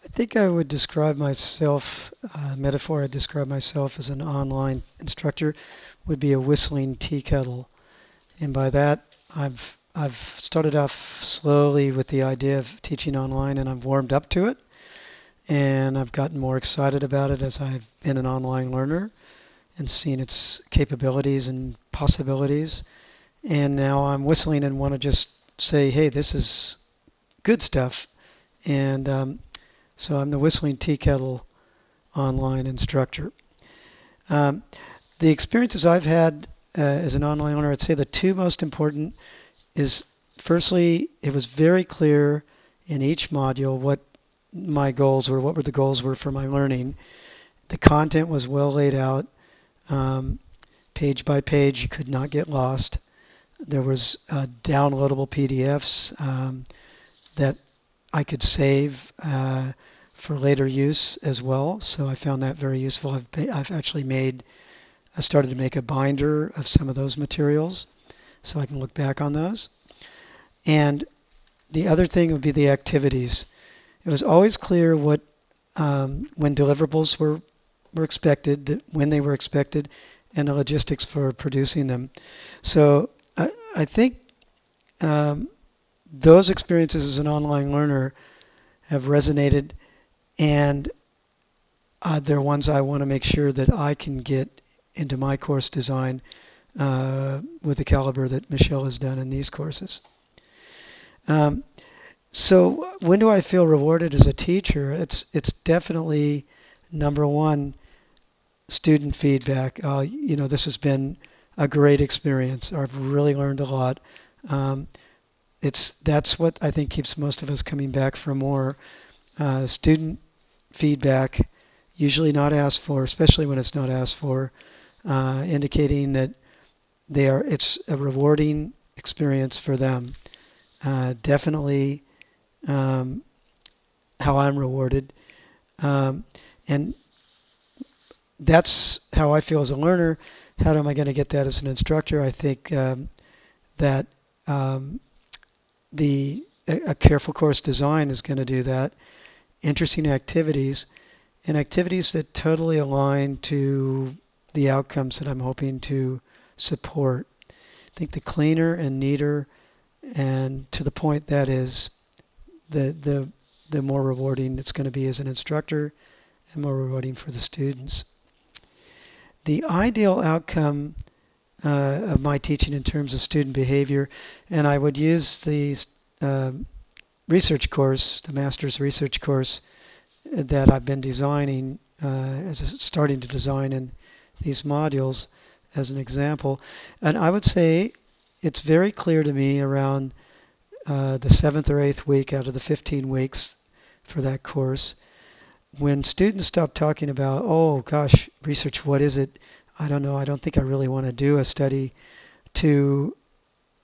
I think I would describe myself, metaphor I'd describe myself as an online instructor would be a whistling tea kettle. And by that, I've started off slowly with the idea of teaching online and I've warmed up to it and I've gotten more excited about it as I've been an online learner and seen its capabilities and possibilities. And now I'm whistling and want to just say, hey, this is good stuff. And so I'm the whistling tea kettle online instructor. Um, the experiences I've had as an online learner, I'd say the two most important is firstly, it was very clear in each module what my goals were, what were the goals were for my learning. The content was well laid out, um, page by page. You could not get lost. There was downloadable PDFs that I could save for later use as well. So I found that very useful. I've actually I started to make a binder of some of those materials so I can look back on those. And the other thing would be the activities. It was always clear what when deliverables were expected, when they were expected, and the logistics for producing them. So I think um, those experiences as an online learner have resonated, and they're ones I want to make sure that I can get into my course design with the caliber that Michelle has done in these courses. Um, so when do I feel rewarded as a teacher? It's definitely number one, student feedback. This has been a great experience. I've really learned a lot. Um, that's what I think keeps most of us coming back for more. Student feedback, usually not asked for, especially when it's not asked for, indicating that it's a rewarding experience for them. Definitely um, how I'm rewarded. Um, and that's how I feel as a learner. How am I going to get that as an instructor? I think that um, a careful course design is going to do that. Interesting activities and activities that totally align to the outcomes that I'm hoping to support. I think the cleaner and neater and to the point that is, the more rewarding it's going to be as an instructor and more rewarding for the students. The ideal outcome of my teaching in terms of student behavior, and I would use the uh, research course, the master's research course that I've been designing, starting to design in these modules as an example. And I would say it's very clear to me around the seventh or eighth week out of the 15 weeks for that course, when students stop talking about, oh gosh, research, what is it? I don't know. I don't think I really want to do a study, to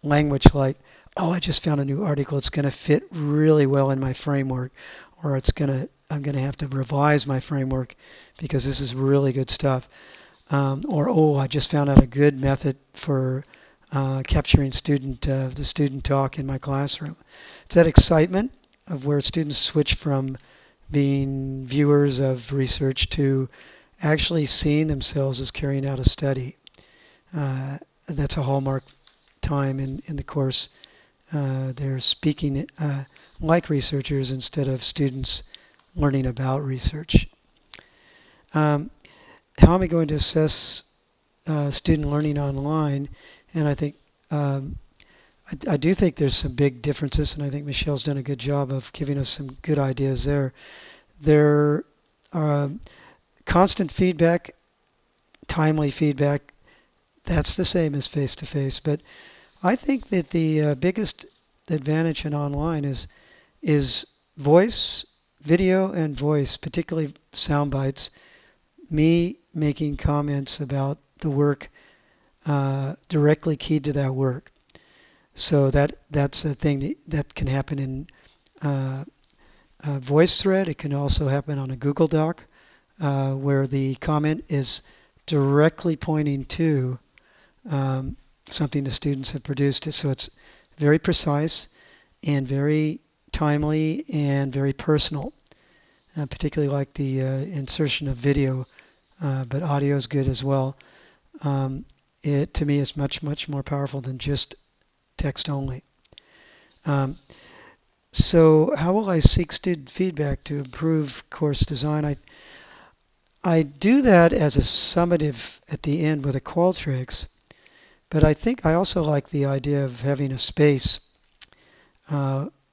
language like, oh, I just found a new article. It's going to fit really well in my framework, or I'm going to have to revise my framework because this is really good stuff. Or, oh, I just found out a good method for capturing the student talk in my classroom. It's that excitement of where students switch from being viewers of research to actually seeing themselves as carrying out a study. That's a hallmark time in the course. They're speaking like researchers instead of students learning about research. How am I going to assess student learning online? And I think I do think there's some big differences, and I think Michelle's done a good job of giving us some good ideas there. There are constant feedback, timely feedback. That's the same as face-to-face, but I think that the biggest advantage in online is voice, video, and voice, particularly sound bites. Me making comments about the work directly keyed to that work. So that's a thing that can happen in a voice thread. It can also happen on a Google Doc where the comment is directly pointing to something the students have produced. So it's very precise and very timely and very personal. particularly like the insertion of video, but audio is good as well. Um, it to me is much more powerful than just text only. Um, so how will I seek student feedback to improve course design? I do that as a summative at the end with a Qualtrics, but I think I also like the idea of having a space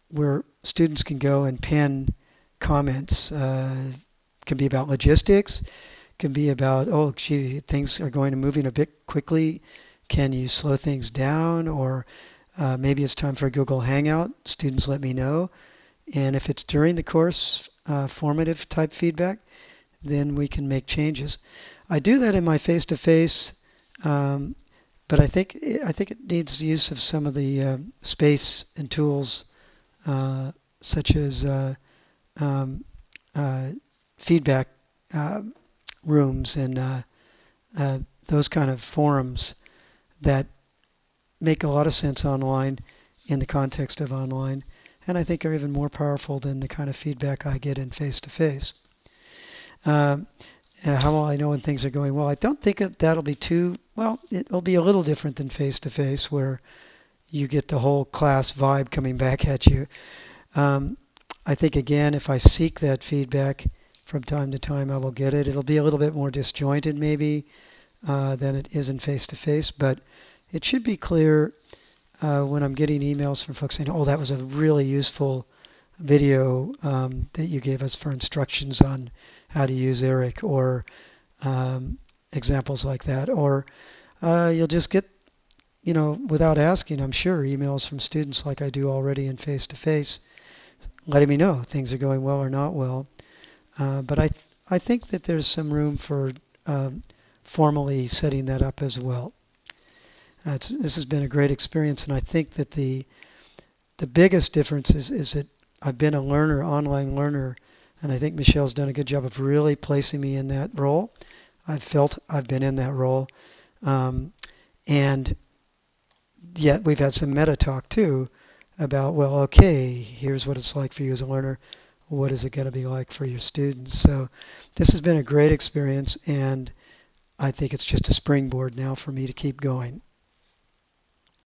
where students can go and pen comments. Can be about logistics, can be about, oh, gee, things are going to moving a bit quickly. Can you slow things down? Or maybe it's time for a Google Hangout. Students let me know. And if it's during the course, formative type feedback, then we can make changes. I do that in my face-to-face, um, but I think it needs the use of some of the space and tools such as um, uh, feedback uh, rooms and uh, those kind of forums that make a lot of sense online in the context of online, and I think are even more powerful than the kind of feedback I get in face-to-face. Um, how will I know when things are going well? I don't think that'll be too well. It'll be a little different than face-to-face, where you get the whole class vibe coming back at you. Um, I think again, if I seek that feedback from time to time, I will get it. It'll be a little bit more disjointed maybe than it is in face-to-face, but it should be clear when I'm getting emails from folks saying, "Oh, that was a really useful video that you gave us for instructions on how to use Eric," or examples like that. Or you'll just get, without asking, I'm sure, emails from students like I do already in face-to-face, letting me know things are going well or not well. But I think that there's some room for formally setting that up as well. This has been a great experience, and I think that the biggest difference is that I've been a learner, online learner, and I think Michelle's done a good job of really placing me in that role. I've felt I've been in that role, and yet we've had some meta talk too about, well, okay, here's what it's like for you as a learner. What is it going to be like for your students? So this has been a great experience, and I think it's just a springboard now for me to keep going.